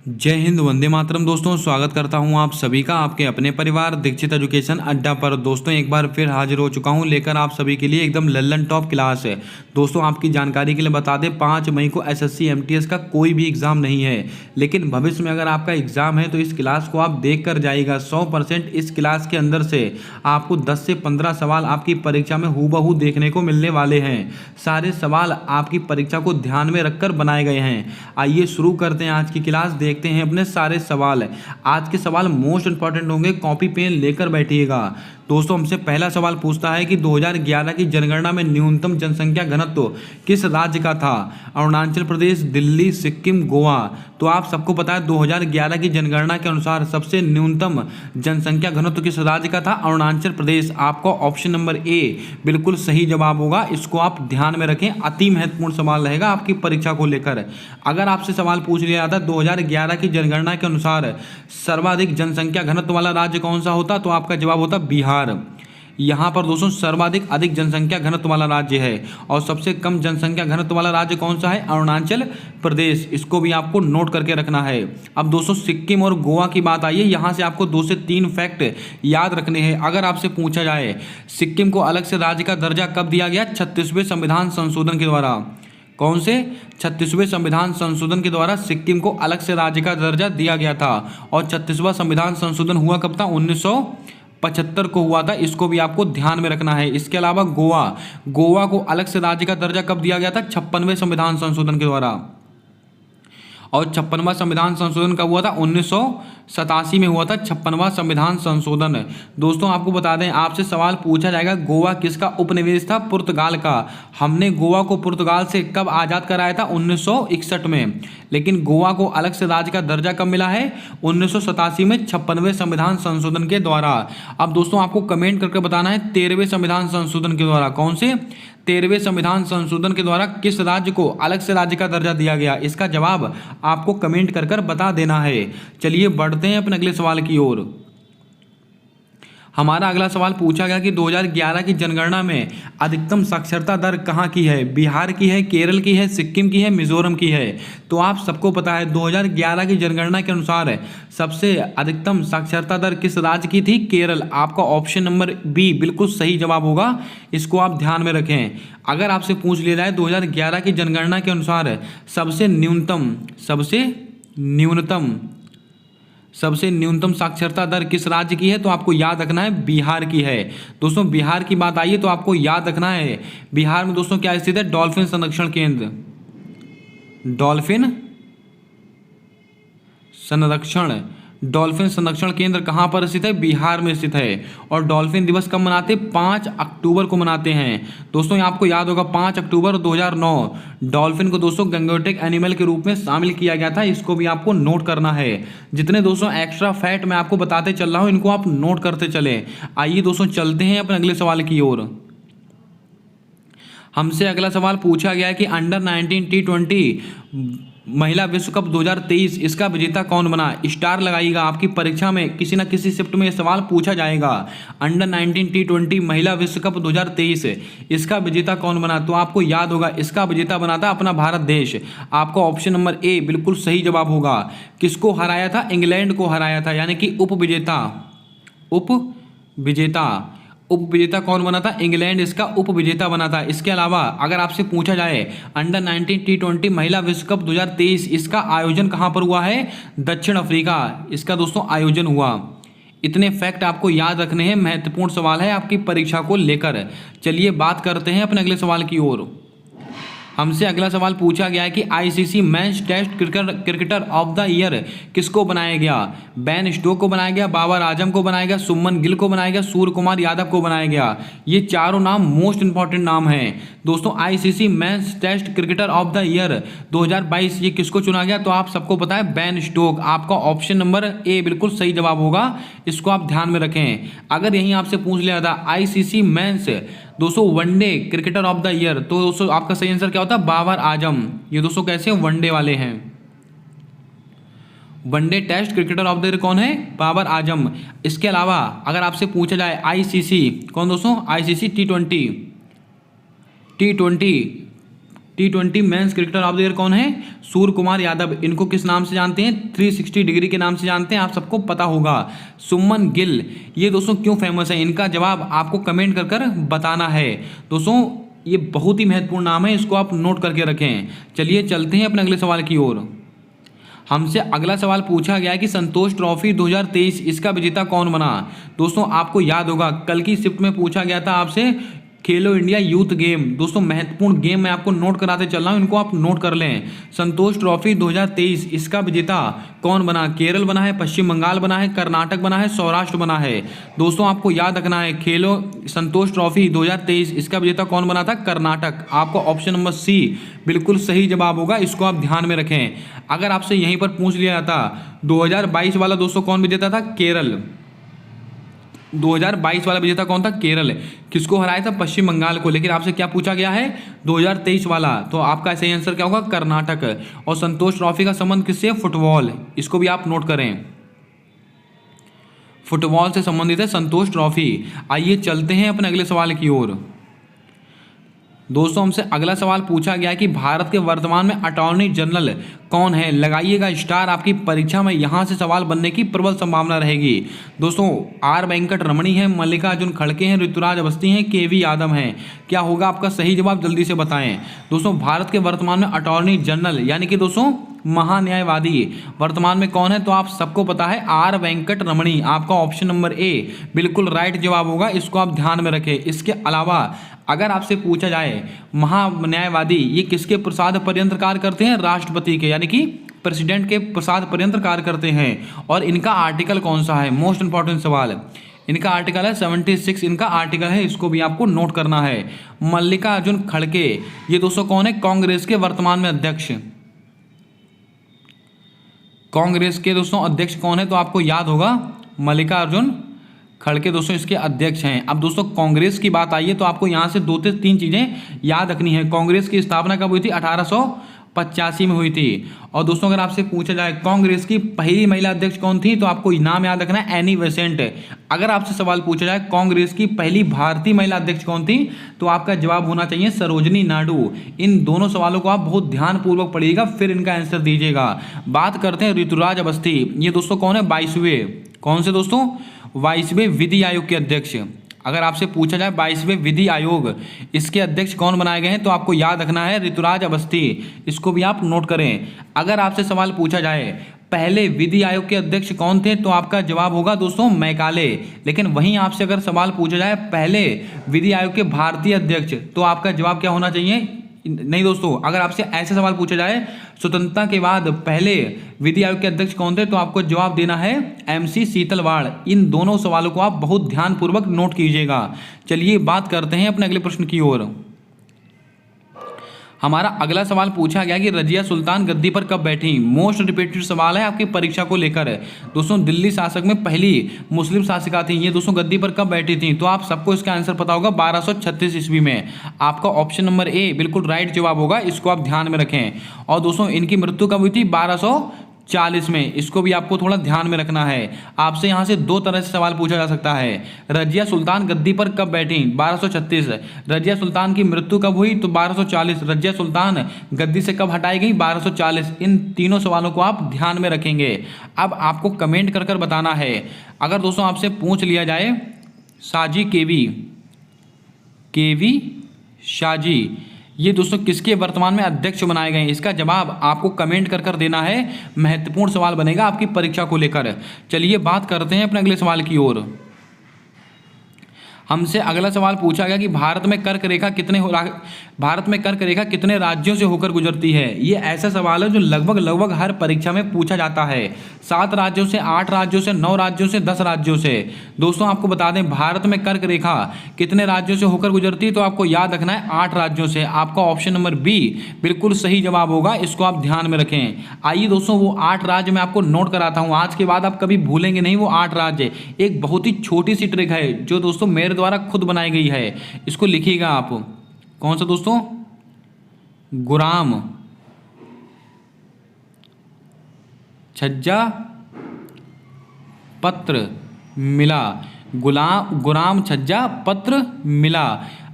जय हिंद, वंदे मातरम। दोस्तों स्वागत करता हूं आप सभी का आपके अपने परिवार दीक्षित एजुकेशन अड्डा पर। दोस्तों एक बार फिर हाजिर हो चुका हूं लेकर आप सभी के लिए एकदम लल्लन टॉप क्लास है। दोस्तों आपकी जानकारी के लिए बता दें, 5 मई को एसएससी एमटीएस का कोई भी एग्जाम नहीं है, लेकिन भविष्य में अगर आपका एग्जाम है तो इस क्लास को आप देख कर जाइएगा। 100% इस क्लास के अंदर से आपको 10 से 15 सवाल आपकी परीक्षा में हूबहू देखने को मिलने वाले हैं। सारे सवाल आपकी परीक्षा को ध्यान में रखकर बनाए गए हैं। आइए शुरू करते हैं आज की क्लास। देखते हैं अपने सारे सवाल। आज के सवाल मोस्ट इंपॉर्टेंट होंगे, कॉपी पेन लेकर बैठिएगा। दोस्तों हमसे पहला सवाल पूछता है कि 2011 की जनगणना में न्यूनतम जनसंख्या घनत्व किस राज्य का था? अरुणाचल प्रदेश, दिल्ली, सिक्किम, गोवा। तो आप सबको पता है 2011 की जनगणना के अनुसार सबसे न्यूनतम जनसंख्या घनत्व किस राज्य का था? अरुणाचल प्रदेश। आपका ऑप्शन नंबर ए बिल्कुल सही जवाब होगा। इसको आप ध्यान में रखें, अति महत्वपूर्ण सवाल रहेगा आपकी परीक्षा को लेकर। अगर आपसे सवाल पूछ लिया जाता 2011 की जनगणना के अनुसार सर्वाधिक जनसंख्या घनत्व वाला राज्य कौन सा होता, तो आपका जवाब होता बिहार। यहाँ पर दोस्तों सर्वाधिक अधिक जनसंख्या घनत्व वाला राज्य है। और सबसे कम जनसंख्या घनत्व वाला राज्य कौन सा है? अरुणाचल प्रदेश। इसको भी आपको नोट करके रखना है। अब दोस्तों सिक्किम और गोवा की बात आई है, यहाँ से आपको 2 से 3 फैक्ट याद रखने हैं। अगर आपसे पूछा जाए सिक्किम को अलग से राज्य का दर्जा कब दिया गया? 36वें संविधान संशोधन के द्वारा। कौन से? 36वें संविधान संशोधन के द्वारा सिक्किम को अलग से राज्य का दर्जा दिया गया था। और 36वां संविधान संशोधन हुआ कब था? 1975 को हुआ था। इसको भी आपको ध्यान में रखना है। इसके अलावा गोवा को अलग से राज्य का दर्जा कब दिया गया था? 56वें संविधान संशोधन के द्वारा। और 56वां संविधान संशोधन कब हुआ था? 1987 में हुआ था 56वां संविधान संशोधन। दोस्तों आपको बता दें, आपसे सवाल पूछा जाएगा गोवा किसका उपनिवेश था? पुर्तगाल का। हमने गोवा को पुर्तगाल से कब आज़ाद कराया था? 1961 में। लेकिन गोवा को अलग से राज्य का दर्जा कब मिला है? 1987 में 56वें संविधान संशोधन के द्वारा। अब दोस्तों आपको कमेंट करके बताना है 13वें संविधान संशोधन के द्वारा। कौन से? 13वें संविधान संशोधन के द्वारा किस राज्य को अलग से राज्य का दर्जा दिया गया? इसका जवाब आपको कमेंट कर बता देना है। चलिए बढ़ते हैं अपने अगले सवाल की ओर। हमारा अगला सवाल पूछा गया कि 2011 की जनगणना में अधिकतम साक्षरता दर कहाँ की है? बिहार की है, केरल की है, सिक्किम की है, मिजोरम की है। तो आप सबको पता है 2011 की जनगणना के अनुसार सबसे अधिकतम साक्षरता दर किस राज्य की थी? केरल। आपका ऑप्शन नंबर बी बिल्कुल सही जवाब होगा। इसको आप ध्यान में रखें। अगर आपसे पूछ लिया जाए 2011 की जनगणना के अनुसार सबसे न्यूनतम साक्षरता दर किस राज्य की है, तो आपको याद रखना है बिहार की है। दोस्तों बिहार की बात आई है तो आपको याद रखना है बिहार में दोस्तों क्या स्थित है? डॉल्फिन संरक्षण केंद्र। डॉल्फिन संरक्षण केंद्र कहाँ पर स्थित है? बिहार में स्थित है। और डॉल्फिन दिवस कब मनाते हैं? 5 अक्टूबर को मनाते हैं। दोस्तों आपको याद होगा 5 अक्टूबर 2009 डॉल्फिन को दोस्तों गंगोटेक एनिमल के रूप में शामिल किया गया था। इसको भी आपको नोट करना है। जितने दोस्तों एक्स्ट्रा फैक्ट मैं आपको बताते चल रहा हूँ, इनको आप नोट करते चले। आइए दोस्तों चलते हैं अपने अगले सवाल की ओर। हमसे अगला सवाल पूछा गया है कि अंडर 19 T20 महिला विश्व कप 2023 इसका विजेता कौन बना? स्टार लगाइएगा, आपकी परीक्षा में किसी न किसी शिफ्ट में सवाल पूछा जाएगा। अंडर 19 T20 महिला विश्व कप 2023 इसका विजेता कौन बना? तो आपको याद होगा इसका विजेता बना था अपना भारत देश। आपका ऑप्शन नंबर ए बिल्कुल सही जवाब होगा। किसको हराया था? इंग्लैंड को हराया था, यानी कि उपविजेता कौन बना था? इंग्लैंड इसका उपविजेता बना था। इसके अलावा अगर आपसे पूछा जाए अंडर 19 T20 महिला विश्व कप 2023 इसका आयोजन कहां पर हुआ है? दक्षिण अफ्रीका इसका दोस्तों आयोजन हुआ। इतने फैक्ट आपको याद रखने हैं, महत्वपूर्ण सवाल है आपकी परीक्षा को लेकर। चलिए बात करते हैं अपने अगले सवाल की ओर। हमसे अगला सवाल पूछा गया है कि ICC men's test cricketer of the year किसको बनाया गया? बेन स्टोक को बनाया गया, बाबर आजम को बनाया गया, शुभमन गिल को बनाया गया, सूर्य कुमार यादव को बनाया गया। ये चारों नाम मोस्ट इंपॉर्टेंट नाम हैं। दोस्तों ICC men's test cricketer of the year 2022 ये किसको चुना गया? तो आप सबको पता है बेन स्टोक। आपका ऑप्शन नंबर ए बिल्कुल सही जवाब होगा। इसको आप ध्यान में रखें। अगर यहीं आपसे पूछ लिया था आईसीसी मेंस दोस्तों one day cricketer of the year, तो दोस्तों आपका सही आंसर क्या होता है? बाबर आजम। ये दोस्तों कैसे वनडे वाले हैं। One day test cricketer of the year कौन है? बाबर आजम। इसके अलावा अगर आपसे पूछा जाए आईसीसी कौन दोस्तों? ICC T20 T20 men's cricketer of the year कौन है? सूर्य कुमार यादव। इनको किस नाम से जानते हैं? 360 डिग्री के नाम से जानते हैं, आप सबको पता होगा। सुमन गिल, ये दोस्तों क्यों फेमस है? इनका जवाब आपको कमेंट कर कर बताना है। दोस्तों ये बहुत ही महत्वपूर्ण नाम है, इसको आप नोट करके रखें। चलिए चलते हैं अपने अगले सवाल की ओर। हमसे अगला सवाल पूछा गया है कि संतोष ट्रॉफी 2023 इसका विजेता कौन बना? दोस्तों आपको याद होगा कल की शिफ्ट में पूछा गया था आपसे खेलो इंडिया यूथ गेम। दोस्तों महत्वपूर्ण गेम मैं आपको नोट कराते चल रहा हूं, इनको आप नोट कर लें। संतोष ट्रॉफी 2023 इसका विजेता कौन बना? केरल बना है, पश्चिम बंगाल बना है, कर्नाटक बना है, सौराष्ट्र बना है। दोस्तों आपको याद रखना है खेलो संतोष ट्रॉफी 2023 इसका विजेता कौन बना था? कर्नाटक। आपको ऑप्शन नंबर सी बिल्कुल सही जवाब होगा, इसको आप ध्यान में रखें। अगर आपसे यहीं पर पूछ लिया जाता 2022 वाला दोस्तों कौन विजेता था? केरल। 2022 वाला विजेता कौन था? केरल। किसको हराया था? पश्चिम बंगाल को। लेकिन आपसे क्या पूछा गया है? 2023 वाला। तो आपका सही आंसर क्या होगा? कर्नाटक। और संतोष ट्रॉफी का संबंध किससे? फुटबॉल। इसको भी आप नोट करें, फुटबॉल से संबंधित है संतोष ट्रॉफी। आइए चलते हैं अपने अगले सवाल की ओर। दोस्तों हमसे अगला सवाल पूछा गया है कि भारत के वर्तमान में अटॉर्नी जनरल कौन है? लगाइएगा स्टार, आपकी परीक्षा में यहां से सवाल बनने की प्रबल संभावना रहेगी। दोस्तों आर वेंकट रमणी है, मल्लिकार्जुन खड़गे हैं, ऋतुराज अवस्थी हैं, केवी यादव हैं। क्या होगा आपका सही जवाब? जल्दी से बताएं। दोस्तों भारत के वर्तमान में अटॉर्नी जनरल यानी कि दोस्तों महान्यायवादी वर्तमान में कौन है? तो आप सबको पता है आर वेंकट रमणी। आपका ऑप्शन नंबर ए बिल्कुल राइट जवाब होगा, इसको आप ध्यान में रखें। इसके अलावा अगर आपसे पूछा जाए महान्यायवादी ये किसके प्रसाद पर्यंत कार्य करते हैं? राष्ट्रपति के, यानी कि प्रेसिडेंट के प्रसाद पर्यंत कार्य करते हैं। और इनका आर्टिकल कौन सा है? मोस्ट इंपॉर्टेंट सवाल। इनका आर्टिकल है 76, इनका आर्टिकल है, इसको भी आपको नोट करना है। मल्लिकार्जुन खड़गे ये दोस्तों कौन है? कांग्रेस के वर्तमान में अध्यक्ष। कांग्रेस के दोस्तों अध्यक्ष कौन है? तो आपको याद होगा मल्लिकार्जुन खड़गे दोस्तों इसके अध्यक्ष हैं। अब दोस्तों कांग्रेस की बात आई है तो आपको यहां से 2 से 3 चीजें याद रखनी है। कांग्रेस की स्थापना कब हुई थी? 1885 में हुई थी। और दोस्तों अगर आपसे पूछा जाए कांग्रेस की पहली महिला अध्यक्ष कौन थी? तो आपको नाम याद रखना है एनी बेसेंट। अगर आपसे सवाल पूछा जाए कांग्रेस की पहली भारतीय महिला अध्यक्ष कौन थी? तो आपका जवाब होना चाहिए सरोजनी नायडू। इन दोनों सवालों को आप बहुत ध्यानपूर्वक पढ़िएगा, फिर इनका आंसर दीजिएगा। बात करते हैं ऋतुराज अवस्थी। ये दोस्तों कौन है? 22वें, कौन से दोस्तों? 22वें विधि आयोग के अध्यक्ष। अगर आपसे पूछा जाए 22वें विधि आयोग इसके अध्यक्ष कौन बनाए गए हैं? तो आपको याद रखना है ऋतुराज अवस्थी, इसको भी आप नोट करें। अगर आपसे सवाल पूछा जाए पहले विधि आयोग के अध्यक्ष कौन थे? तो आपका जवाब होगा दोस्तों मैकाले। लेकिन वहीं आपसे अगर सवाल पूछा जाए पहले विधि आयोग के भारतीय अध्यक्ष, तो आपका जवाब क्या होना चाहिए? नहीं दोस्तों, अगर आपसे ऐसे सवाल पूछा जाए स्वतंत्रता के बाद पहले विधि आयोग के अध्यक्ष कौन थे? तो आपको जवाब देना है MC सीतलवाड़। इन दोनों सवालों को आप बहुत ध्यानपूर्वक नोट कीजिएगा। चलिए बात करते हैं अपने अगले प्रश्न की ओर। हमारा अगला सवाल पूछा गया कि रजिया सुल्तान गद्दी पर कब बैठी? मोस्ट रिपीटेड सवाल है आपकी परीक्षा को लेकर। दोस्तों दिल्ली शासक में पहली मुस्लिम शासिका थी, ये दोस्तों गद्दी पर कब बैठी थी? तो आप सबको इसका आंसर पता होगा 1236 ईस्वी में। आपका ऑप्शन नंबर ए बिल्कुल राइट जवाब होगा, इसको आप ध्यान में रखें। और दोस्तों इनकी मृत्यु कब हुई थी? 1240 में। इसको भी आपको थोड़ा ध्यान में रखना है। आपसे यहाँ से 2 तरह से सवाल पूछा जा सकता है। रजिया सुल्तान गद्दी पर कब बैठी? 1236। रजिया सुल्तान की मृत्यु कब हुई? तो 1240। रजिया सुल्तान गद्दी से कब हटाई गई? 1240। इन तीनों सवालों को आप ध्यान में रखेंगे। अब आपको कमेंट कर बताना है। अगर दोस्तों आपसे पूछ लिया जाए शाजी केवी शाजी ये दोस्तों किसके वर्तमान में अध्यक्ष बनाए गए हैं? इसका जवाब आपको कमेंट कर देना है। महत्वपूर्ण सवाल बनेगा आपकी परीक्षा को लेकर। चलिए बात करते हैं अपने अगले सवाल की ओर। हमसे अगला सवाल पूछा गया कि भारत में कर्क रेखा कितने राज्यों से होकर गुजरती है? ये ऐसा सवाल है जो लगभग हर परीक्षा में पूछा जाता है। 7 राज्यों से, 8 राज्यों से, 9 राज्यों से, 10 राज्यों से। दोस्तों आपको बता दें भारत में कर्क रेखा कितने राज्यों से होकर गुजरती है? तो आपको याद रखना है 8 राज्यों से। आपका ऑप्शन नंबर बी बिल्कुल सही जवाब होगा, इसको आप ध्यान में रखें। आइए दोस्तों वो 8 राज्य मैं आपको नोट कराता हूँ। आज के बाद आप कभी भूलेंगे नहीं वो 8 राज्य। एक बहुत ही छोटी सी ट्रिक है जो दोस्तों मेरे द्वारा खुद बनाई गई है, इसको लिखिएगा आप। कौन सा दोस्तों? गुराम, छज्जा, पत्र, मिला। गुलाम छज्जा पत्र मिला।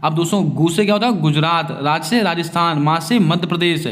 अब दोस्तों गु से क्या होता है गुजरात, राज से राजस्थान, मा से मध्य प्रदेश,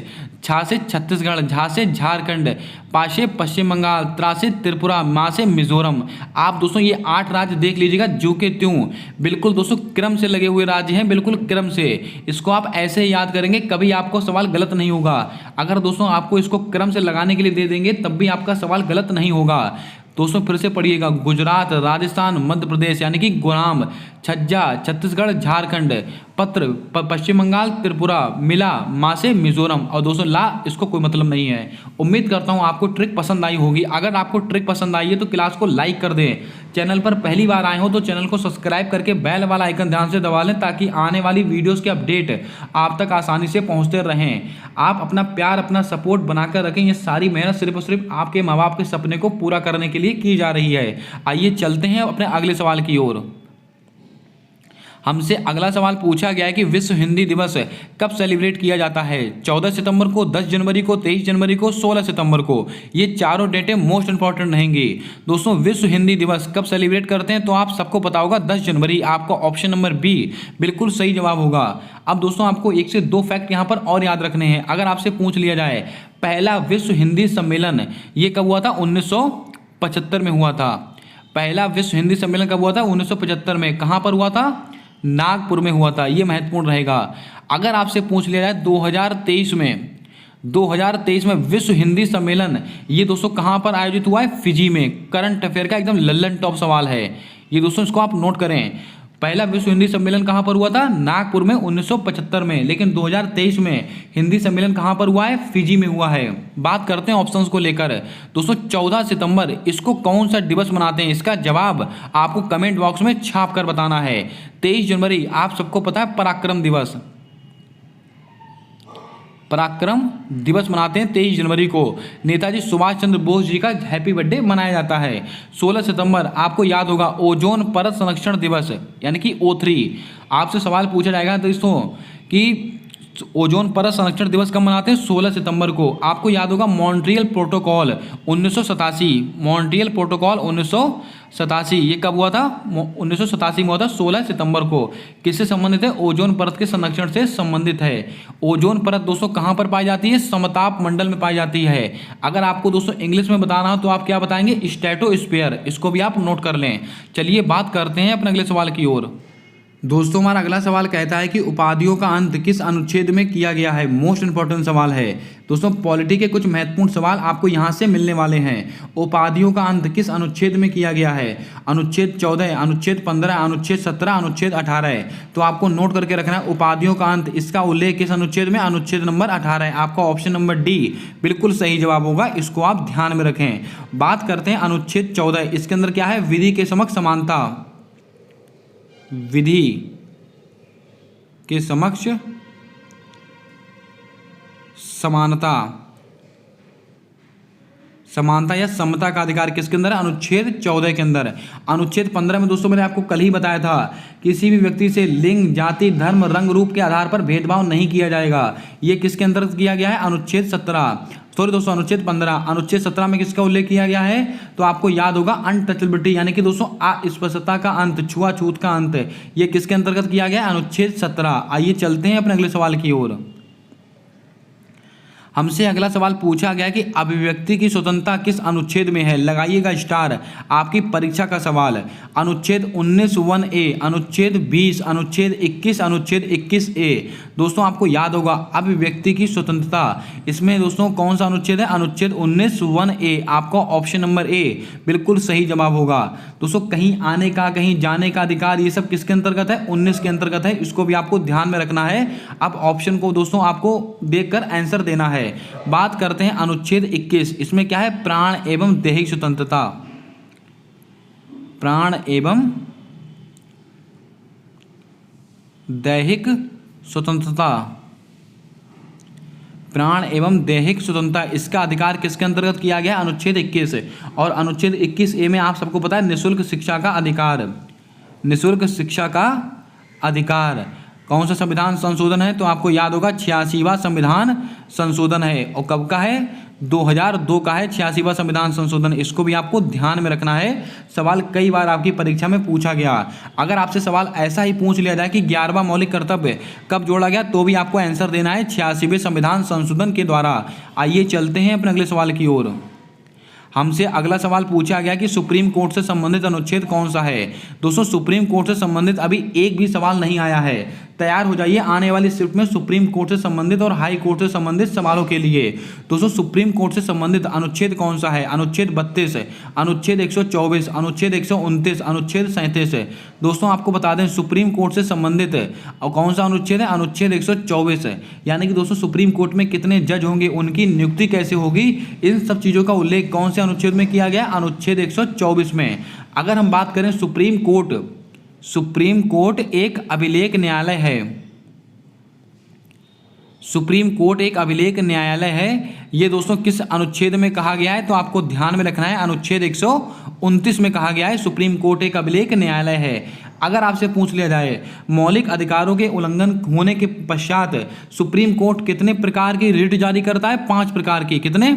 छा से छत्तीसगढ़, झा से झारखंड, पा से पश्चिम बंगाल, त्रा से त्रिपुरा, मा से मिजोरम। आप दोस्तों ये 8 राज्य देख लीजिएगा जो के त्यों, बिल्कुल दोस्तों क्रम से लगे हुए राज्य हैं, बिल्कुल क्रम से। इसको आप ऐसे ही याद करेंगे, कभी आपको सवाल गलत नहीं होगा। अगर दोस्तों आपको इसको क्रम से लगाने के लिए दे देंगे तब भी आपका सवाल गलत नहीं होगा। दोस्तों फिर से पढ़िएगा, गुजरात, राजस्थान, मध्य प्रदेश यानी कि गुलाम, छज्जा छत्तीसगढ़ झारखंड, पत्र पश्चिम बंगाल त्रिपुरा, मिला मा से मिजोरम, और दोस्तों ला इसको कोई मतलब नहीं है। उम्मीद करता हूँ आपको ट्रिक पसंद आई होगी। अगर आपको ट्रिक पसंद आई है तो क्लास को लाइक कर दें। चैनल पर पहली बार आए हो तो चैनल को सब्सक्राइब करके बेल वाला आइकन ध्यान से दबा लें ताकि आने वाली वीडियोस के अपडेट आप तक आसानी से पहुंचते रहें। आप अपना प्यार अपना सपोर्ट बनाकर रखें। ये सारी मेहनत सिर्फ और सिर्फ आपके माँ बाप के सपने को पूरा करने के लिए की जा रही है। आइए चलते हैं अपने अगले सवाल की ओर। हमसे अगला सवाल पूछा गया है कि विश्व हिंदी दिवस कब सेलिब्रेट किया जाता है। 14 सितंबर को, 10 जनवरी को, 23 जनवरी को, 16 सितंबर को। ये चारों डेटें मोस्ट इंपॉर्टेंट रहेंगी। दोस्तों विश्व हिंदी दिवस कब सेलिब्रेट करते हैं तो आप सबको पता होगा 10 जनवरी। आपका ऑप्शन नंबर बी बिल्कुल सही जवाब होगा। अब दोस्तों आपको 1 से 2 फैक्ट यहाँ पर और याद रखने हैं। अगर आपसे पूछ लिया जाए पहला विश्व हिंदी सम्मेलन ये कब हुआ था, 1975 में हुआ था। पहला विश्व हिंदी सम्मेलन कब हुआ था, 1975 में। कहाँ पर हुआ था, नागपुर में हुआ था। ये महत्वपूर्ण रहेगा। अगर आपसे पूछ लिया जाए 2023 में विश्व हिंदी सम्मेलन ये दोस्तों कहाँ पर आयोजित हुआ है, फिजी में। करंट अफेयर का एकदम लल्लन टॉप सवाल है ये दोस्तों, इसको आप नोट करें। पहला विश्व हिंदी सम्मेलन कहाँ पर हुआ था, नागपुर में 1975 में। लेकिन 2023 में हिंदी सम्मेलन कहाँ पर हुआ है, फिजी में हुआ है। बात करते हैं ऑप्शंस को लेकर। दोस्तों 14 सितंबर इसको कौन सा दिवस मनाते हैं, इसका जवाब आपको कमेंट बॉक्स में छाप कर बताना है। 23 जनवरी आप सबको पता है पराक्रम दिवस, पराक्रम दिवस मनाते हैं 23 जनवरी को। नेताजी सुभाष चंद्र बोस जी का हैप्पी बर्थडे मनाया जाता है। 16 सितंबर आपको याद होगा ओजोन परत संरक्षण दिवस यानी कि O3। आपसे सवाल पूछा जाएगा दोस्तों कि ओजोन परत संरक्षण दिवस कब मनाते हैं, 16 सितंबर को। आपको याद होगा मॉन्ट्रियल प्रोटोकॉल 1987, मॉन्ट्रियल प्रोटोकॉल 1987 ये कब हुआ था, 1987 में हुआ था 16 सितंबर को। किससे संबंधित है, ओजोन परत के संरक्षण से संबंधित है। ओजोन परत दोस्तों कहाँ पर पाई जाती है, समताप मंडल में पाई जाती है। अगर आपको दोस्तों इंग्लिश में बताना हो तो आप क्या बताएंगे, स्ट्रेटोस्फीयर। इसको भी आप नोट कर लें। चलिए बात करते हैं अपने अगले सवाल की ओर। दोस्तों हमारा अगला सवाल कहता है कि उपाधियों का अंत किस अनुच्छेद में किया गया है। मोस्ट इंपॉर्टेंट सवाल है दोस्तों। पॉलिटी के कुछ महत्वपूर्ण सवाल आपको यहाँ से मिलने वाले हैं। उपाधियों का अंत किस अनुच्छेद में किया गया है, अनुच्छेद 14, अनुच्छेद 15, अनुच्छेद 17, अनुच्छेद 18। तो आपको नोट करके रखना है उपाधियों का अंत, इसका उल्लेख किस अनुच्छेद में, अनुच्छेद नंबर 18 है। आपका ऑप्शन नंबर डी बिल्कुल सही जवाब होगा। इसको आप ध्यान में रखें। बात करते हैं अनुच्छेद 14, इसके अंदर क्या है, विधि के समक्ष समानता, विधि के समक्ष समानता, समानता या समता का अधिकार किसके अंदर है, अनुच्छेद 14 के अंदर। अनुच्छेद 15 में दोस्तों मैंने आपको कल ही बताया था किसी भी व्यक्ति से लिंग, जाति, धर्म, रंग, रूप के आधार पर भेदभाव नहीं किया जाएगा। ये किसके अंतर्गत किया गया है, अनुच्छेद 17, सॉरी दोस्तों अनुच्छेद 15। अनुच्छेद 17 में किसका उल्लेख किया गया है, तो आपको याद होगा अनटचेबिलिटी यानी कि दोस्तों अस्पृश्यता का अंत, छुआछूत का अंत, ये किसके अंतर्गत किया गया है, अनुच्छेद 17। आइए चलते हैं अपने अगले सवाल की ओर। हमसे अगला सवाल पूछा गया कि अभिव्यक्ति की स्वतंत्रता किस अनुच्छेद में है। लगाइएगा स्टार, आपकी परीक्षा का सवाल। अनुच्छेद 19(1)(a), अनुच्छेद 20, अनुच्छेद 21, अनुच्छेद 21(a). दोस्तों आपको याद होगा अभिव्यक्ति की स्वतंत्रता, इसमें दोस्तों कौन सा अनुच्छेद है, अनुच्छेद 19(1)(a). आपका ऑप्शन नंबर ए बिल्कुल सही जवाब होगा। दोस्तों कहीं आने का, कहीं जाने का अधिकार, ये सब किसके अंतर्गत है, 19 के अंतर्गत है। इसको भी आपको ध्यान में रखना है। अब ऑप्शन को दोस्तों आपको देखकर आंसर देना है। बात करते हैं अनुच्छेद 21, इसमें क्या है, प्राण एवं दैहिक स्वतंत्रता, प्राण एवं दैहिक स्वतंत्रता, प्राण एवं दैहिक स्वतंत्रता, इसका अधिकार किसके अंतर्गत किया गया, अनुच्छेद 21। और अनुच्छेद 21(a) में आप सबको पता है निःशुल्क शिक्षा का अधिकार, निःशुल्क शिक्षा का अधिकार। कौन सा संविधान संशोधन है, तो आपको याद होगा 86वां संविधान संशोधन है। और कब का है, 2002 का है 86वां संविधान संशोधन, इसको भी आपको ध्यान में रखना है। सवाल कई बार आपकी परीक्षा में पूछा गया। अगर आपसे सवाल ऐसा ही पूछ लिया जाए कि 11वां मौलिक कर्तव्य कब जोड़ा गया, तो भी आपको आंसर देना है 86वें संविधान संशोधन के द्वारा। आइए चलते हैं अपने अगले सवाल की ओर। हमसे अगला सवाल पूछा गया कि सुप्रीम कोर्ट से संबंधित अनुच्छेद कौन सा है। दोस्तों सुप्रीम कोर्ट से संबंधित अभी एक भी सवाल नहीं आया है। तैयार हो जाइए आने वाली शिफ्ट में सुप्रीम कोर्ट से संबंधित और हाई कोर्ट से संबंधित सवालों के लिए। दोस्तों सुप्रीम कोर्ट से संबंधित अनुच्छेद कौन सा है? अनुच्छेद 32, अनुच्छेद 124, अनुच्छेद 129, अनुच्छेद 37। दोस्तों आपको बता दें सुप्रीम कोर्ट से संबंधित और कौन सा अनुच्छेद है? अनुच्छेद 124। यानी कि दोस्तों सुप्रीम कोर्ट में कितने जज होंगे, उनकी नियुक्ति कैसे होगी, इन सब चीज़ों का उल्लेख कौन से अनुच्छेद में किया गया? अनुच्छेद 124 में। अगर हम बात करें सुप्रीम कोर्ट एक अभिलेख न्यायालय है। सुप्रीम कोर्ट एक अभिलेख न्यायालय है, ये दोस्तों किस अनुच्छेद में कहा गया है? तो आपको ध्यान में रखना है अनुच्छेद 129 में कहा गया है सुप्रीम कोर्ट एक अभिलेख न्यायालय है। अगर आपसे पूछ लिया जाए मौलिक अधिकारों के उल्लंघन होने के पश्चात सुप्रीम कोर्ट कितने प्रकार की रिट जारी करता है? 5 प्रकार की। कितने?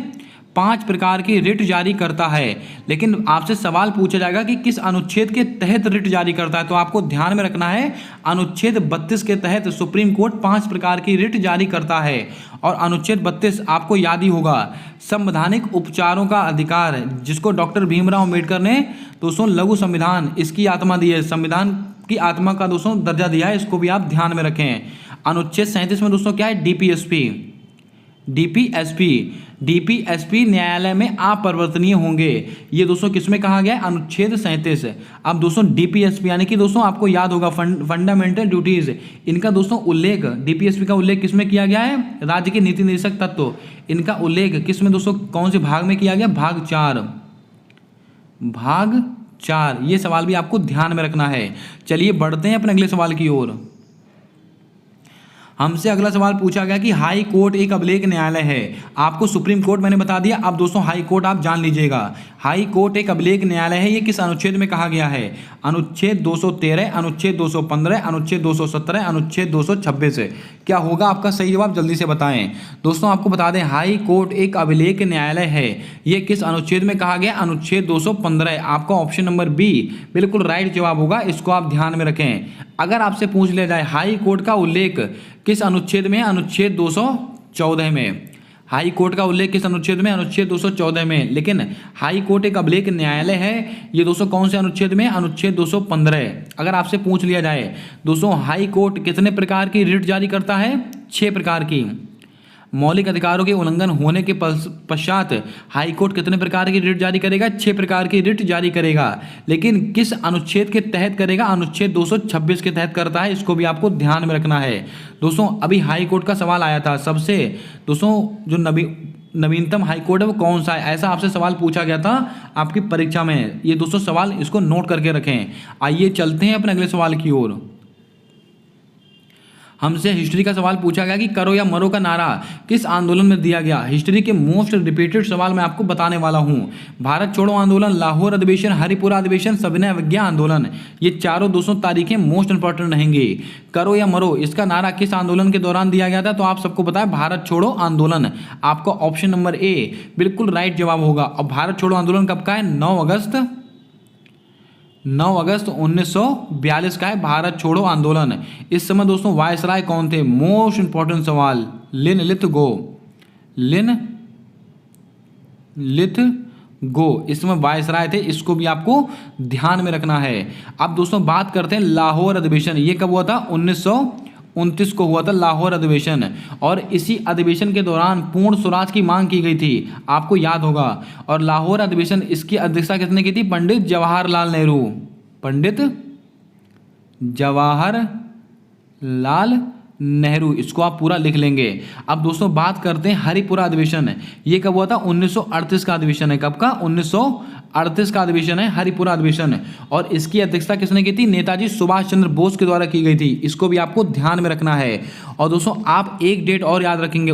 5 प्रकार की रिट जारी करता है। लेकिन आपसे सवाल पूछा जाएगा कि किस अनुच्छेद के तहत रिट जारी करता है, तो आपको ध्यान में रखना है अनुच्छेद 32 के तहत सुप्रीम कोर्ट 5 प्रकार की रिट जारी करता है। और अनुच्छेद 32 आपको याद ही होगा, संवैधानिक उपचारों का अधिकार, जिसको डॉक्टर भीमराव अम्बेडकर ने दोस्तों लघु संविधान इसकी आत्मा दी है, संविधान की आत्मा का दोस्तों दर्जा दिया है, इसको भी आप ध्यान में रखें। अनुच्छेद 37 में दोस्तों क्या है? डीपीएसपी न्यायालय में अपरिवर्तनीय होंगे। ये दोस्तों किसमें कहा गया है? अनुच्छेद 37। अब दोस्तों डीपीएसपी यानी कि दोस्तों आपको याद होगा फंडामेंटल ड्यूटीज, इनका दोस्तों उल्लेख, डीपीएसपी का उल्लेख किसमें किया गया है? राज्य के नीति निर्देशक तत्व, इनका उल्लेख किसमें दोस्तों, कौन से भाग में किया गया? भाग 4। ये सवाल भी आपको ध्यान में रखना है। चलिए बढ़ते हैं अपने अगले सवाल की ओर। हमसे अगला सवाल पूछा गया कि हाई कोर्ट एक अभिलेख न्यायालय है। आपको सुप्रीम कोर्ट मैंने बता दिया, अब दोस्तों हाई कोर्ट आप जान लीजिएगा। हाई कोर्ट एक अभिलेख न्यायालय है, ये किस अनुच्छेद में कहा गया है? अनुच्छेद 213, अनुच्छेद 215, अनुच्छेद 217, अनुच्छेद 226। क्या होगा आपका सही जवाब? जल्दी से बताएं। दोस्तों आपको बता दें हाई कोर्ट एक अभिलेख न्यायालय है, ये किस अनुच्छेद में कहा गया? अनुच्छेद 215। आपका ऑप्शन नंबर बी बिल्कुल राइट जवाब होगा, इसको आप ध्यान में रखें। अगर आपसे पूछ लिया जाए हाई कोर्ट का उल्लेख किस अनुच्छेद में? अनुच्छेद 214 में। हाई कोर्ट का उल्लेख किस अनुच्छेद में? अनुच्छेद 214 में। लेकिन हाई कोर्ट एक अभिलेख न्यायालय है, ये दोस्तों कौन से अनुच्छेद में? अनुच्छेद 215। अगर आपसे पूछ लिया जाए दोस्तों हाई कोर्ट कितने प्रकार की रिट जारी करता है? 6 प्रकार की। मौलिक अधिकारों के उल्लंघन होने के पश्चात हाई कोर्ट कितने प्रकार की रिट जारी करेगा? 6 प्रकार की रिट जारी करेगा। लेकिन किस अनुच्छेद के तहत करेगा? अनुच्छेद 226 के तहत करता है, इसको भी आपको ध्यान में रखना है। दोस्तों अभी हाई कोर्ट का सवाल आया था, सबसे दोस्तों जो नवीनतम हाई कोर्ट है वो कौन सा है, ऐसा आपसे सवाल पूछा गया था आपकी परीक्षा में। ये दोस्तों सवाल इसको नोट करके रखें। आइए चलते हैं अपने अगले सवाल की ओर। हमसे हिस्ट्री का सवाल पूछा गया कि करो या मरो का नारा किस आंदोलन में दिया गया। हिस्ट्री के मोस्ट रिपीटेड सवाल मैं आपको बताने वाला हूं। भारत छोड़ो आंदोलन, लाहौर अधिवेशन, हरिपुरा अधिवेशन, सविनय अवज्ञा आंदोलन, ये चारों दोस्तों तारीखें मोस्ट इंपॉर्टेंट रहेंगी। करो या मरो इसका नारा किस आंदोलन के दौरान दिया गया था? तो आप सबको पता है भारत छोड़ो आंदोलन। आपका ऑप्शन नंबर ए बिल्कुल राइट जवाब होगा। और भारत छोड़ो आंदोलन कब का है? 9 अगस्त 1942 का है भारत छोड़ो आंदोलन। इस समय दोस्तों वायसराय कौन थे? मोस्ट इंपॉर्टेंट सवाल, लिन लिथ गो इस समय वायसराय थे, इसको भी आपको ध्यान में रखना है। अब दोस्तों बात करते हैं लाहौर अधिवेशन, ये कब हुआ था? 1929 को हुआ था लाहौर अधिवेशन। और इसी अधिवेशन के दौरान पूर्ण स्वराज की मांग की गई थी, आपको याद होगा। और लाहौर अधिवेशन इसकी अध्यक्षता किसने की थी? पंडित जवाहरलाल नेहरू। इसको आप पूरा लिख लेंगे। अब दोस्तों बात करते हैं हरिपुरा अधिवेशन, ये कब हुआ था? 1938 का अधिवेशन है। कब का? 1938 का अधिवेशन है हरिपुरा अधिवेशन। और इसकी अध्यक्षता किसने की थी? नेताजी सुभाष चंद्र बोस के द्वारा की गई थी, इसको भी आपको ध्यान में रखना है। और दोस्तों आप एक डेट और याद रखेंगे,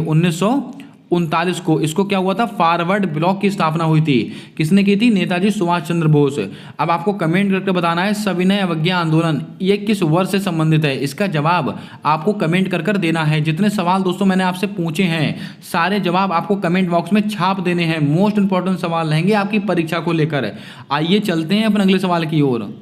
1939 को इसको क्या हुआ था, फॉरवर्ड ब्लॉक की स्थापना हुई थी। किसने की थी, नेताजी सुभाष चंद्र बोस। अब आपको कमेंट करके बताना है सविनय अवज्ञा आंदोलन ये किस वर्ष से संबंधित है, इसका जवाब आपको कमेंट कर कर देना है। जितने सवाल दोस्तों मैंने आपसे पूछे हैं सारे जवाब आपको कमेंट बॉक्स में छाप देने हैं। मोस्ट इंपॉर्टेंट सवाल रहेंगे आपकी परीक्षा को लेकर। आइए चलते हैं अपने अगले सवाल की ओर।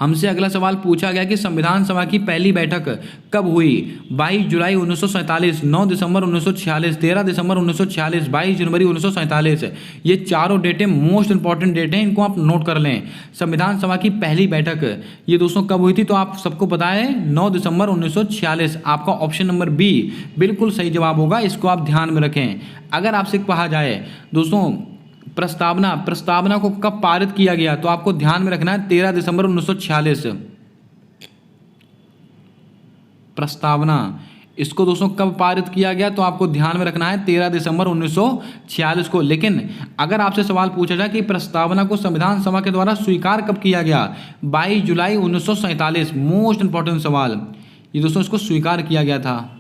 हमसे अगला सवाल पूछा गया कि संविधान सभा की पहली बैठक कब हुई। 22 जुलाई 1947, 9 दिसंबर 1946, 13 दिसंबर 1946, 22 जनवरी 1947। ये चारों डेटें मोस्ट इंपॉर्टेंट डेट हैं, इनको आप नोट कर लें। संविधान सभा की पहली बैठक ये दोस्तों कब हुई थी, तो आप सबको पता है 9 दिसंबर 1946। आपका ऑप्शन नंबर बी बिल्कुल सही जवाब होगा, इसको आप ध्यान में रखें। अगर आपसे कहा जाए दोस्तों प्रस्तावना को कब पारित किया गया, तो आपको ध्यान में रखना है 13 दिसंबर 1946। प्रस्तावना इसको दोस्तों कब पारित किया गया, तो आपको ध्यान में रखना है 13 दिसंबर 1946 को। लेकिन अगर आपसे सवाल पूछा जाए कि प्रस्तावना को संविधान सभा के द्वारा स्वीकार कब किया गया, 22 जुलाई 1947। मोस्ट इंपॉर्टेंट सवाल ये दोस्तों, इसको स्वीकार किया गया था।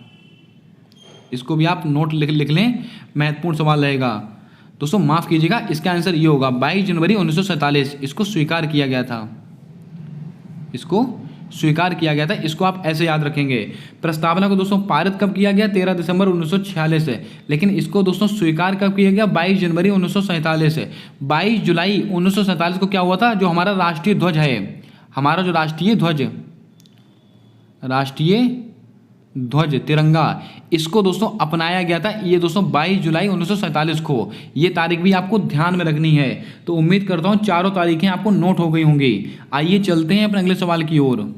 इसको भी आप नोट लिख लें, महत्वपूर्ण सवाल रहेगा दोस्तों। माफ कीजिएगा, इसका आंसर ये होगा 22 जनवरी 1947। इसको स्वीकार किया गया था, इसको स्वीकार किया गया था। इसको आप ऐसे याद रखेंगे। प्रस्तावना को दोस्तों पारित कब किया गया, 13 दिसंबर 1946 है, लेकिन इसको दोस्तों स्वीकार कब किया गया, 22 जनवरी 1947 है। 22 जुलाई 1947 को क्या हुआ था, जो हमारा राष्ट्रीय ध्वज है, हमारा जो राष्ट्रीय ध्वज तिरंगा, इसको दोस्तों अपनाया गया था। ये दोस्तों 22 जुलाई 1947 को, ये तारीख भी आपको ध्यान में रखनी है। तो उम्मीद करता हूँ चारों तारीखें आपको नोट हो गई होंगी। आइए चलते हैं अपने अगले सवाल की ओर।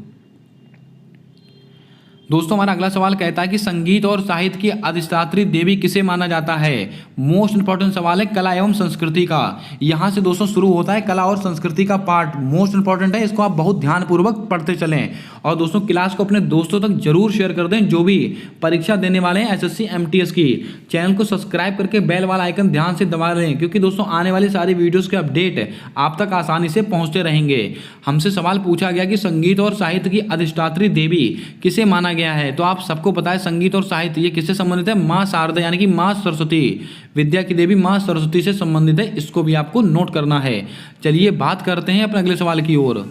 दोस्तों हमारा अगला सवाल कहता है कि संगीत और साहित्य की अधिष्ठात्री देवी किसे माना जाता है। मोस्ट इंपॉर्टेंट सवाल है कला एवं संस्कृति का। यहां से दोस्तों शुरू होता है कला और संस्कृति का पार्ट, मोस्ट इंपॉर्टेंट है, इसको आप बहुत ध्यानपूर्वक पढ़ते चलें। और दोस्तों क्लास को अपने दोस्तों तक जरूर शेयर कर दें जो भी परीक्षा देने वाले हैं एसएससी एमटीएस की। चैनल को सब्सक्राइब करके बेल वाला आइकन ध्यान से दबा लें, क्योंकि दोस्तों आने वाली सारी वीडियोस के अपडेट आप तक आसानी से पहुंचते रहेंगे। हमसे सवाल पूछा गया कि संगीत और साहित्य की अधिष्ठात्री देवी किसे माना गया है, तो आप सबको पता है संगीत और साहित्य ये किससे संबंधित है, मां शारदा यानी कि मां सरस्वती, विद्या की देवी मां सरस्वती से संबंधित है। इसको भी आपको नोट करना है। चलिए बात करते हैं अपने अगले सवाल की ओर।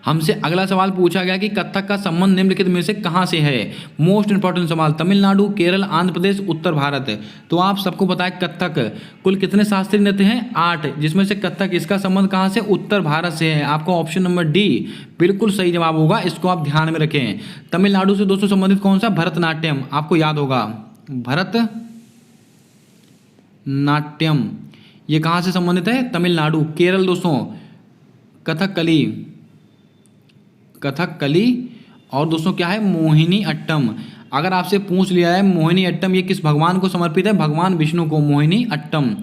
हमसे अगला सवाल पूछा गया कि कथक का संबंध निम्नलिखित में से कहां से है। मोस्ट इंपॉर्टेंट सवाल, तमिलनाडु, केरल, आंध्र प्रदेश, उत्तर भारत। तो आप सबको पता है कथक कुल कितने शास्त्रीय नृत्य हैं, 8, जिसमें से कथक इसका संबंध कहां से, उत्तर भारत से है। आपका ऑप्शन नंबर डी बिल्कुल सही जवाब होगा, इसको आप ध्यान में रखें। तमिलनाडु से दोस्तों संबंधित कौन सा, भरतनाट्यम, आपको याद होगा भरतनाट्यम, ये कहां से संबंधित है, तमिलनाडु। केरल दोस्तों कथकली और दोस्तों क्या है, मोहिनी अट्टम। अगर आपसे पूछ लिया है मोहिनी अट्टम ये किस भगवान को समर्पित है, भगवान विष्णु को, मोहिनी अट्टम।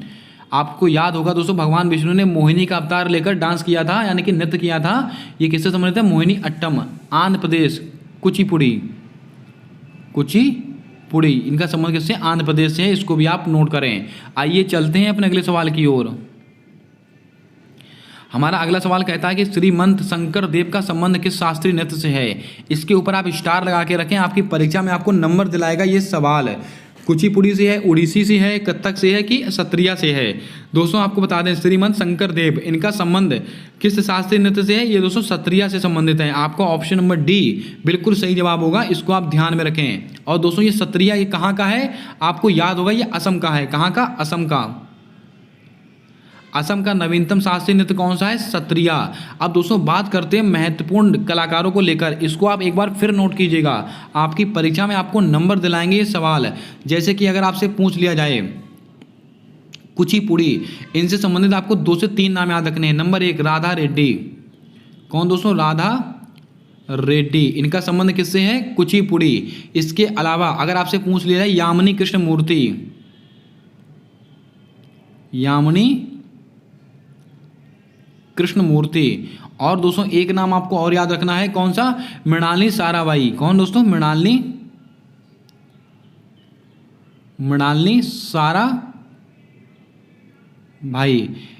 आपको याद होगा दोस्तों भगवान विष्णु ने मोहिनी का अवतार लेकर डांस किया था, यानी कि नृत्य किया था। ये किससे संबंधित है, मोहिनी अट्टम। आंध्र प्रदेश कुचिपुड़ी, इनका संबंध किससे, आंध्र प्रदेश से है। इसको भी आप नोट करें। आइए चलते हैं अपने अगले सवाल की ओर। हमारा अगला सवाल कहता है कि श्रीमंत शंकर देव का संबंध किस शास्त्रीय नृत्य से है। इसके ऊपर आप स्टार लगा के रखें, आपकी परीक्षा में आपको नंबर दिलाएगा ये सवाल। कुचिपुड़ी से है, उड़ीसी से है, कथक से है कि सत्रिया से है। दोस्तों आपको बता दें श्रीमंत शंकर देव इनका संबंध किस शास्त्रीय नृत्य से है, ये दोस्तों सत्रिया से संबंधित है। आपका ऑप्शन नंबर डी बिल्कुल सही जवाब होगा, इसको आप ध्यान में रखें। और दोस्तों ये सत्रिया ये कहाँ का है, आपको याद होगा ये असम का है। कहाँ का, असम का। असम का नवीनतम शास्त्रीय नृत्य कौन सा है, सत्रिया। अब दोस्तों बात करते हैं महत्वपूर्ण कलाकारों को लेकर, इसको आप एक बार फिर नोट कीजिएगा, आपकी परीक्षा में आपको नंबर दिलाएंगे ये सवाल। जैसे कि अगर आपसे पूछ लिया जाए कुचिपुड़ी, इनसे संबंधित आपको 2 से 3 नाम याद रखने हैं। नंबर 1 राधा रेड्डी। कौन दोस्तों, राधा रेड्डी, इनका संबंध किससे है, कुचिपुड़ी। इसके अलावा अगर आपसे पूछ लिया जाए यामिनी कृष्णमूर्ति, यामिनी कृष्णमूर्ति। और दोस्तों एक नाम आपको और याद रखना है, कौन सा, मृणालिनी साराभाई। कौन दोस्तों, मृणालिनी साराभाई।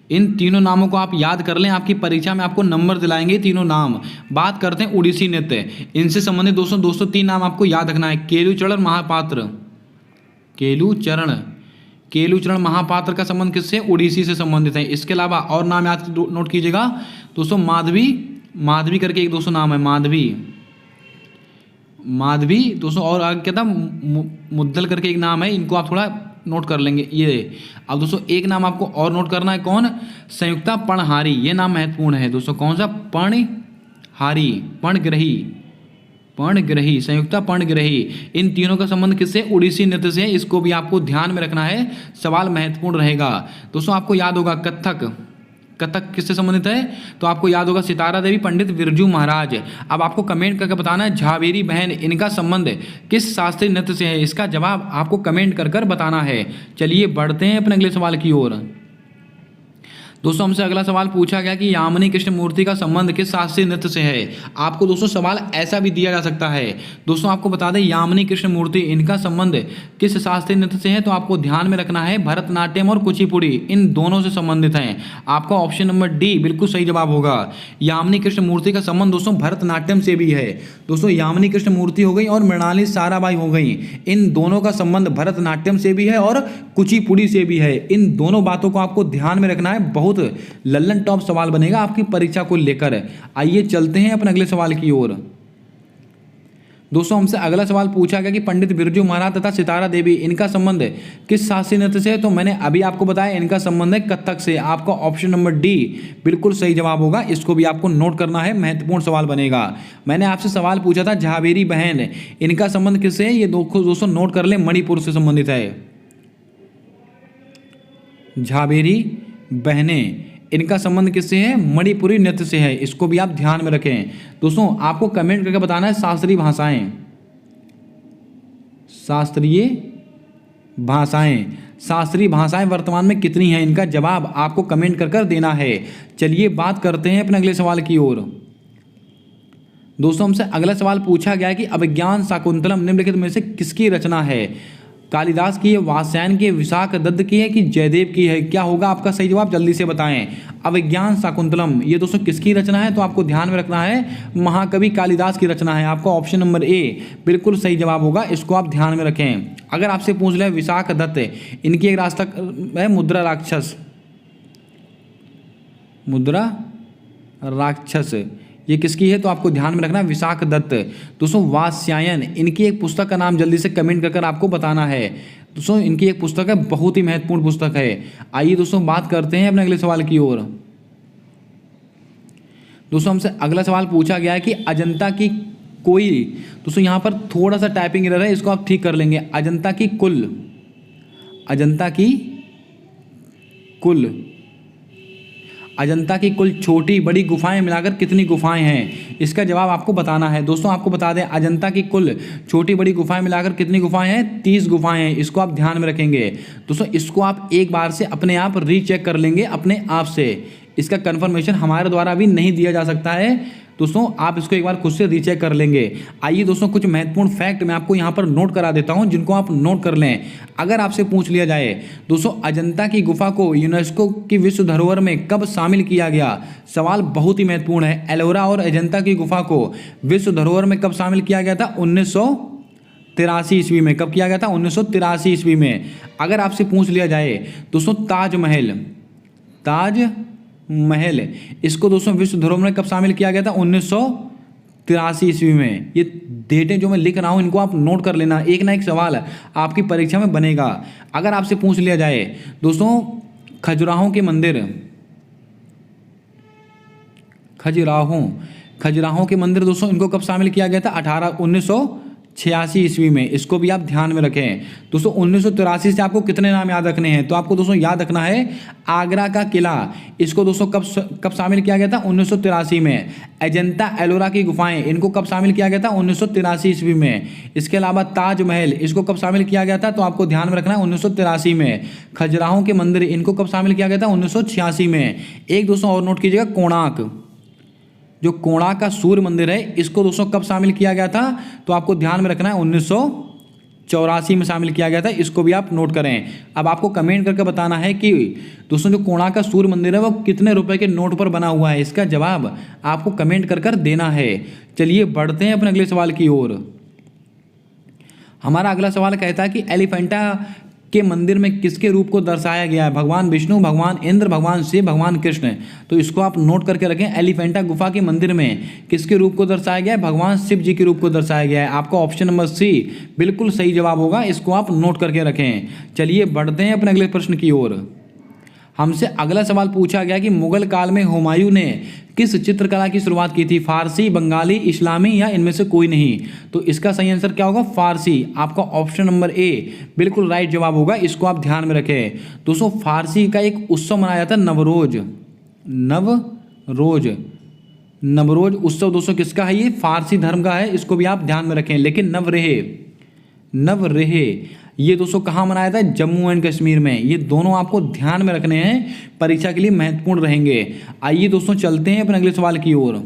इन तीनों नामों को आप याद कर लें, आपकी परीक्षा में आपको नंबर दिलाएंगे तीनों नाम। बात करते हैं उड़ीसी नृत्य, इनसे संबंधित दोस्तों 3 नाम आपको याद रखना है। केलुचरण महापात्र, केलुचरण महापात्र का संबंध किससे? उड़ीसी से संबंधित है। इसके अलावा और नाम याद नोट कीजिएगा दोस्तों, माधवी करके एक दोस्तों नाम है, माधवी दोस्तों, और आगे क्या था, मुद्दल करके एक नाम है, इनको आप थोड़ा नोट कर लेंगे ये। अब दोस्तों एक नाम आपको और नोट करना है, कौन? संयुक्ता पर्णहारी, ये नाम महत्वपूर्ण है दोस्तों। कौन सा? पर्णहारी, पर्णग्रही, संयुक्ता पर्णग्रही। इन तीनों का संबंध किससे? उड़ीसी नृत्य से है। इसको भी आपको ध्यान में रखना है, सवाल महत्वपूर्ण रहेगा दोस्तों। आपको याद होगा कथक किससे संबंधित है? तो आपको याद होगा सितारा देवी, पंडित बिरजू महाराज। अब आपको कमेंट करके बताना है झावेरी बहन, इनका संबंध किस शास्त्रीय नृत्य से है? इसका जवाब आपको कमेंट कर बताना है। चलिए बढ़ते हैं अपने अगले सवाल की ओर। दोस्तों हमसे अगला सवाल पूछा गया कि यामिनी कृष्णमूर्ति का संबंध किस शास्त्रीय नृत्य से है? आपको दोस्तों सवाल ऐसा भी दिया जा सकता है। दोस्तों आपको बता दें यामिनी कृष्णमूर्ति, इनका संबंध किस शास्त्रीय नृत्य से है? तो आपको ध्यान में रखना है भरतनाट्यम और कुचिपुड़ी, इन दोनों से संबंधित हैं। आपका ऑप्शन नंबर डी बिल्कुल सही जवाब होगा। यामिनी कृष्णमूर्ति का संबंध दोस्तों भरतनाट्यम से भी है। दोस्तों यामिनी कृष्णमूर्ति हो गई और मृणाली साराभाई हो गई, इन दोनों का संबंध भरतनाट्यम से भी है और कुचिपुड़ी से भी है। इन दोनों बातों को आपको ध्यान में रखना है, बहुत लल्लन टॉप सवाल बनेगा आपकी परीक्षा को लेकर। आइए चलते हैं अपने अगले सवाल की ओर। दोस्तों हमसे अगला सवाल पूछा गया कि पंडित बिरजू महाराज तथा सितारा देवी, इनका संबंध किस शास्त्रीय नृत्य से है? तो मैंने अभी आपको बताया इनका संबंध है कथक से। आपका ऑप्शन नंबर डी बिल्कुल सही जवाब होगा। इसको भी आपको नोट करना है, महत्वपूर्ण सवाल बनेगा। मैंने आपसे सवाल पूछा था झावेरी बहन, इनका संबंध किससे है? ये दोस्तों नोट कर ले, मणिपुर से संबंधित है। झावेरी बहनें, इनका संबंध किससे है? मणिपुरी नृत्य से है। इसको भी आप ध्यान में रखें। दोस्तों आपको कमेंट करके बताना है शास्त्रीय भाषाएं वर्तमान में कितनी हैं? इनका जवाब आपको कमेंट कर देना है। चलिए बात करते हैं अपने अगले सवाल की ओर। दोस्तों हमसे अगला सवाल पूछा गया कि अभिज्ञान शाकुंतलम निम्नलिखित में से किसकी रचना है? कालिदास की है, वात्स्यायन की है, विशाख दत्त की है कि जयदेव की है? क्या होगा आपका सही जवाब? जल्दी से बताएं। अभिज्ञान शाकुंतलम ये दोस्तों किसकी रचना है? तो आपको ध्यान में रखना है महाकवि कालिदास की रचना है। आपका ऑप्शन नंबर ए बिल्कुल सही जवाब होगा। इसको आप ध्यान में रखें। अगर आपसे पूछ ले विशाख दत्त, इनकी एक रास्ता है मुद्रा राक्षस, ये किसकी है? तो आपको ध्यान में रखना विशाख दत्त। दोस्तों वात्स्यायन, इनकी एक पुस्तक का नाम जल्दी से कमेंट कर आपको बताना है। दोस्तों इनकी एक पुस्तक है, बहुत ही महत्वपूर्ण पुस्तक है। आइए दोस्तों बात करते हैं अपने अगले सवाल की ओर। दोस्तों हमसे अगला सवाल पूछा गया है कि अजंता की कोई, दोस्तों यहाँ पर थोड़ा सा टाइपिंग एरर है, इसको आप ठीक कर लेंगे। अजंता की कुल छोटी बड़ी गुफाएं मिलाकर कितनी गुफाएं हैं? इसका जवाब आपको बताना है। दोस्तों आपको बता दें अजंता की कुल छोटी बड़ी गुफाएं मिलाकर कितनी गुफाएं हैं? 30 गुफाएं हैं। इसको आप ध्यान में रखेंगे। दोस्तों इसको आप एक बार से अपने आप रीचेक कर लेंगे अपने आप से। इसका कंफर्मेशन हमारे द्वारा भी नहीं दिया जा सकता है। दोस्तों आप इसको एक बार खुद से रीचेक कर लेंगे। आइए दोस्तों कुछ महत्वपूर्ण फैक्ट मैं आपको यहाँ पर नोट करा देता हूँ, जिनको आप नोट कर लें। अगर आपसे पूछ लिया जाए दोस्तों अजंता की गुफा को यूनेस्को की विश्व धरोहर में कब शामिल किया गया? सवाल बहुत ही महत्वपूर्ण है। एलोरा और अजंता की गुफा को विश्व धरोहर में कब शामिल किया गया था? 1983 ईस्वी में। कब किया गया था? 1983 ईस्वी में। अगर आपसे पूछ लिया जाए दोस्तों ताजमहल, इसको दोस्तों विश्व धरोहर में कब शामिल किया गया था? 1983 ईस्वी में। ये डेटें जो मैं लिख रहा हूँ इनको आप नोट कर लेना, एक ना एक सवाल आपकी परीक्षा में बनेगा। अगर आपसे पूछ लिया जाए दोस्तों खजुराहो के मंदिर दोस्तों इनको कब शामिल किया गया था? 1986 ईस्वी में। इसको भी आप ध्यान में रखें। दोस्तों 1983 से आपको कितने नाम याद रखने हैं? तो आपको दोस्तों याद रखना है आगरा का किला, इसको दोस्तों कब शामिल किया गया था? 1983 में। अजंता एलोरा की गुफाएं, इनको कब शामिल किया गया था? 1983 ईस्वी में। इसके अलावा ताजमहल, इसको कब शामिल किया गया था? तो आपको ध्यान में रखना है 1983 में। खजुराहो के मंदिर, इनको कब शामिल किया गया था? 1986 में। एक दोस्तों और नोट कीजिएगा, कोणार्क का सूर्य मंदिर है, इसको दोस्तों कब शामिल किया गया था? तो आपको ध्यान में रखना है 1984 में शामिल किया गया था, इसको भी आप नोट करें। अब आपको कमेंट करके बताना है कि दोस्तों जो कोणार्क का सूर्य मंदिर है वो कितने रुपए के नोट पर बना हुआ है, इसका जवाब आपको कमेंट कर देना है। चलिए बढ़ते हैं अपने अगले सवाल की ओर। हमारा अगला सवाल कहता है कि एलिफेंटा के मंदिर में किसके रूप को दर्शाया गया है, भगवान विष्णु, भगवान इंद्र, भगवान शिव, भगवान कृष्ण। तो इसको आप नोट करके रखें, एलिफेंटा गुफा के मंदिर में किसके रूप को दर्शाया गया है, भगवान शिव जी के रूप को दर्शाया गया है। आपका ऑप्शन नंबर सी बिल्कुल सही जवाब होगा, इसको आप नोट करके रखें। चलिए बढ़ते हैं अपने अगले प्रश्न की ओर। हमसे अगला सवाल पूछा गया कि मुगल काल में हुमायूं ने किस चित्रकला की शुरुआत की थी, फारसी, बंगाली, इस्लामी या इनमें से कोई नहीं। तो इसका सही आंसर क्या होगा, फारसी। आपका ऑप्शन नंबर ए बिल्कुल राइट जवाब होगा, इसको आप ध्यान में रखें। दोस्तों फारसी का एक उत्सव मनाया जाता है नवरोज, नवरोज उत्सव दोस्तों किसका है, ये फारसी धर्म का है, इसको भी आप ध्यान में रखें। लेकिन नवरेह ये दोस्तों कहाँ मनाया था, जम्मू एंड कश्मीर में। ये दोनों आपको ध्यान में रखने हैं, परीक्षा के लिए महत्वपूर्ण रहेंगे। आइए दोस्तों चलते हैं अपने अगले सवाल की ओर।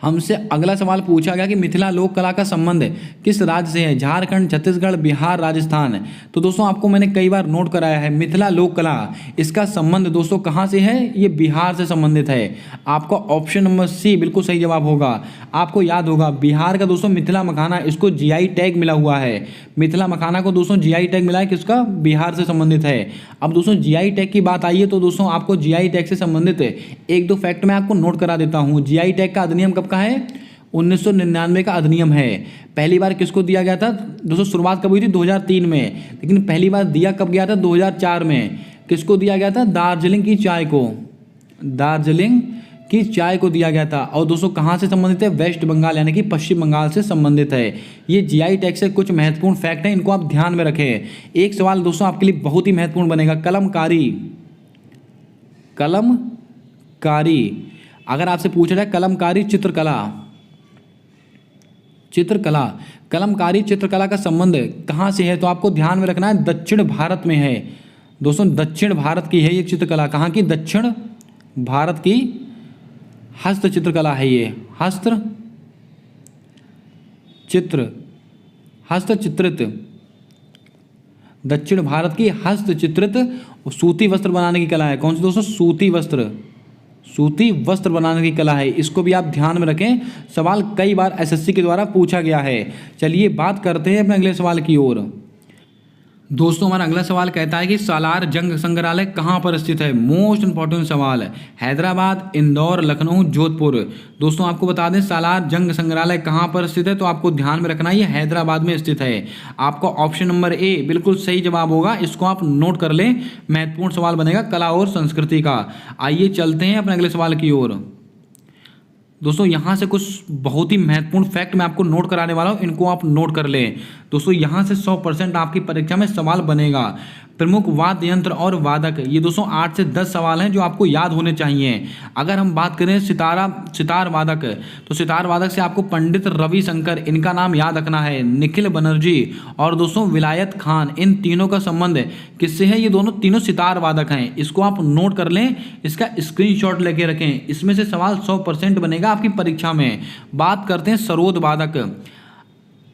हमसे अगला सवाल पूछा गया कि मिथिला लोक कला का संबंध किस राज्य से है, झारखंड, छत्तीसगढ़, बिहार, राजस्थान। तो दोस्तों आपको मैंने कई बार नोट कराया है, मिथिला लोक कला इसका संबंध दोस्तों कहाँ से है, ये बिहार से संबंधित है। आपका ऑप्शन नंबर सी बिल्कुल सही जवाब होगा। आपको याद होगा बिहार का दोस्तों मिथिला मखाना, इसको जीआई टैग मिला हुआ है। मिथिला मखाना को दोस्तों जीआई टैग मिला है, किसका, बिहार से संबंधित है। अब दोस्तों जीआई टैग की बात आई है तो दोस्तों आपको जीआई टैग से संबंधित एक दो फैक्ट मैं आपको नोट करा देता हूँ। जीआई टैग का अधिनियम कब का है, 1999 का अधिनियम है। पहली बार किसको दिया गया था दोस्तों, शुरुआत कब हुई थी, 2003 में, लेकिन पहली बार दिया कब गया था, 2004 में। किसको दिया गया था, दार्जिलिंग की चाय को दिया गया था। और दोस्तों कहाँ से संबंधित है, वेस्ट बंगाल यानी कि पश्चिम बंगाल से संबंधित है। ये जीआई टैग से कुछ महत्वपूर्ण फैक्ट हैं, इनको आप ध्यान में रखें। एक सवाल दोस्तों आपके लिए बहुत ही महत्वपूर्ण बनेगा, कलमकारी। अगर आपसे पूछा जाए कलमकारी कलमकारी चित्रकला का संबंध कहाँ से है, तो आपको ध्यान में रखना है दक्षिण भारत में है। दोस्तों दक्षिण भारत की है ये चित्रकला, कहाँ की, दक्षिण भारत की हस्त चित्रकला है ये, हस्तचित्रित दक्षिण भारत की हस्तचित्रित सूती वस्त्र बनाने की कला है। कौन सी दोस्तों, सूती वस्त्र बनाने की कला है। इसको भी आप ध्यान में रखें, सवाल कई बार एसएससी के द्वारा पूछा गया है। चलिए बात करते हैं अपने अगले सवाल की ओर। दोस्तों हमारा अगला सवाल कहता है कि सालार जंग संग्रहालय कहाँ पर स्थित है, मोस्ट इंपॉर्टेंट सवाल है। हैदराबाद, इंदौर, लखनऊ, जोधपुर। दोस्तों आपको बता दें सालार जंग संग्रहालय कहाँ पर स्थित है, तो आपको ध्यान में रखना है ये हैदराबाद में स्थित है। आपका ऑप्शन नंबर ए बिल्कुल सही जवाब होगा, इसको आप नोट कर लें, महत्वपूर्ण सवाल बनेगा कला और संस्कृति का। आइए चलते हैं अपने अगले सवाल की ओर। दोस्तों यहाँ से कुछ बहुत ही महत्वपूर्ण फैक्ट मैं आपको नोट कराने वाला हूँ, इनको आप नोट कर लें। दोस्तों यहाँ से 100% आपकी परीक्षा में सवाल बनेगा। प्रमुख वाद्य यंत्र और वादक, ये दोस्तों 8 से 10 सवाल हैं जो आपको याद होने चाहिए। अगर हम बात करें सितार वादक, तो सितार वादक से आपको पंडित रविशंकर, इनका नाम याद रखना है, निखिल बनर्जी और दोस्तों विलायत खान, इन तीनों का संबंध किससे है, ये दोनों तीनों सितार वादक हैं। इसको आप नोट कर लें, इसका स्क्रीनशॉट लेके रखें, इसमें से सवाल 100% बनेगा आपकी परीक्षा में। बात करते हैं सरोद वादक,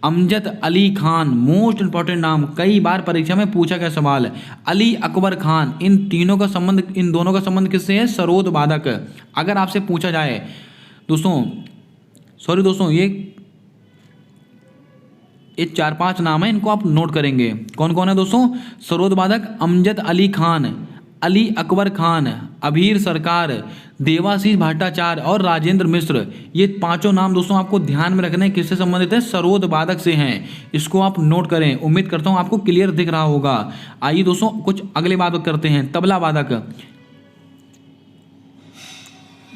अमजद अली खान, मोस्ट इंपॉर्टेंट नाम, कई बार परीक्षा में पूछा गया सवाल। अली अकबर खान, इन दोनों का संबंध किससे है, सरोद वादक। अगर आपसे पूछा जाए दोस्तों ये 4-5 नाम है, इनको आप नोट करेंगे। कौन कौन है दोस्तों, सरोद वादक, अमजद अली खान, अली अकबर खान, अभीर सरकार, देवाशीष भट्टाचार्य और राजेंद्र मिश्र। ये 5 नाम दोस्तों आपको ध्यान में रखने किससे संबंधित है, सरोद वादक से हैं। इसको आप नोट करें, उम्मीद करता हूँ आपको क्लियर दिख रहा होगा। आइए दोस्तों कुछ अगले बात करते हैं, तबला वादक।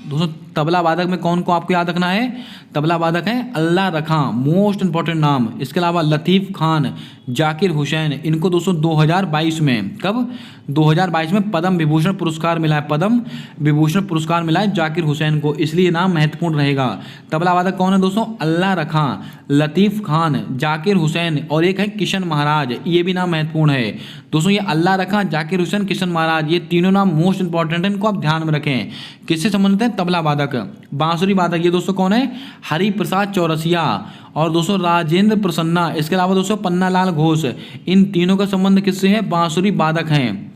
दोस्तों तबला वादक में कौन को आपको याद रखना है, तबला वादक है अल्लाह रखा, मोस्ट इंपॉर्टेंट नाम। इसके अलावा लतीफ़ खान, जाकिर हुसैन, इनको दोस्तों 2022 में, कब, 2022 में पद्म विभूषण पुरस्कार मिला है जाकिर हुसैन को, इसलिए नाम महत्वपूर्ण रहेगा। तबला वादक कौन है दोस्तों, अल्लाह रखा, लतीफ़ खान, जाकिर हुसैन और एक है किशन महाराज, ये भी नाम महत्वपूर्ण है। दोस्तों ये अल्लाह रखा, जाकिर हुसैन, किशन महाराज, ये तीनों नाम मोस्ट इंपॉर्टेंट है, इनको आप ध्यान में रखें। किससे संबंधित है, तबला वादक। बांसुरी वादक, ये दोस्तों कौन है, हरिप्रसाद चौरसिया और दोस्तों राजेंद्र प्रसन्ना। इसके अलावा दोस्तों पन्नालाल घोष। इन तीनों का संबंध किससे है? बांसुरी वादक हैं।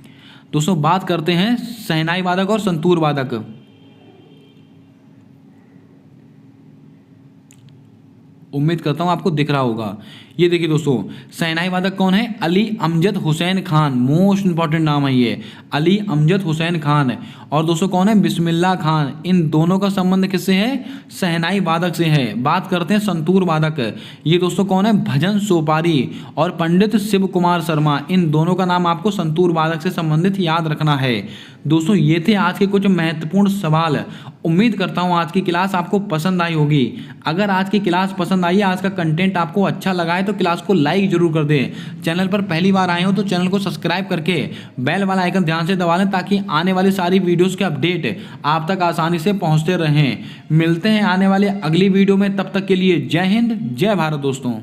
दोस्तों बात करते हैं शहनाई वादक और संतूर वादक। उम्मीद करता हूं आपको दिख रहा होगा। ये देखिए दोस्तों, शहनाई वादक कौन है? अली अमजद हुसैन खान। मोस्ट इंपॉर्टेंट नाम है ये, अली अमजद हुसैन खान। और दोस्तों कौन है? बिस्मिल्लाह खान। इन दोनों का संबंध किससे है? शहनाई वादक से है। बात करते हैं संतूर वादक। ये दोस्तों कौन है? भजन सोपारी और पंडित शिव कुमार शर्मा। इन दोनों का नाम आपको संतूर वादक से संबंधित याद रखना है। दोस्तों ये थे आज के कुछ महत्वपूर्ण सवाल। उम्मीद करता हूँ आज की क्लास आपको पसंद आई होगी। अगर आज की क्लास पसंद आई, आज का कंटेंट आपको अच्छा लगा है, तो क्लास को लाइक जरूर कर दें। चैनल पर पहली बार आए हो तो चैनल को सब्सक्राइब करके बेल वाला आइकन ध्यान से दबा लें, ताकि आने वाली सारी वीडियोस के अपडेट आप तक आसानी से पहुंचते रहें। मिलते हैं आने वाले अगली वीडियो में, तब तक के लिए जय हिंद, जय भारत दोस्तों।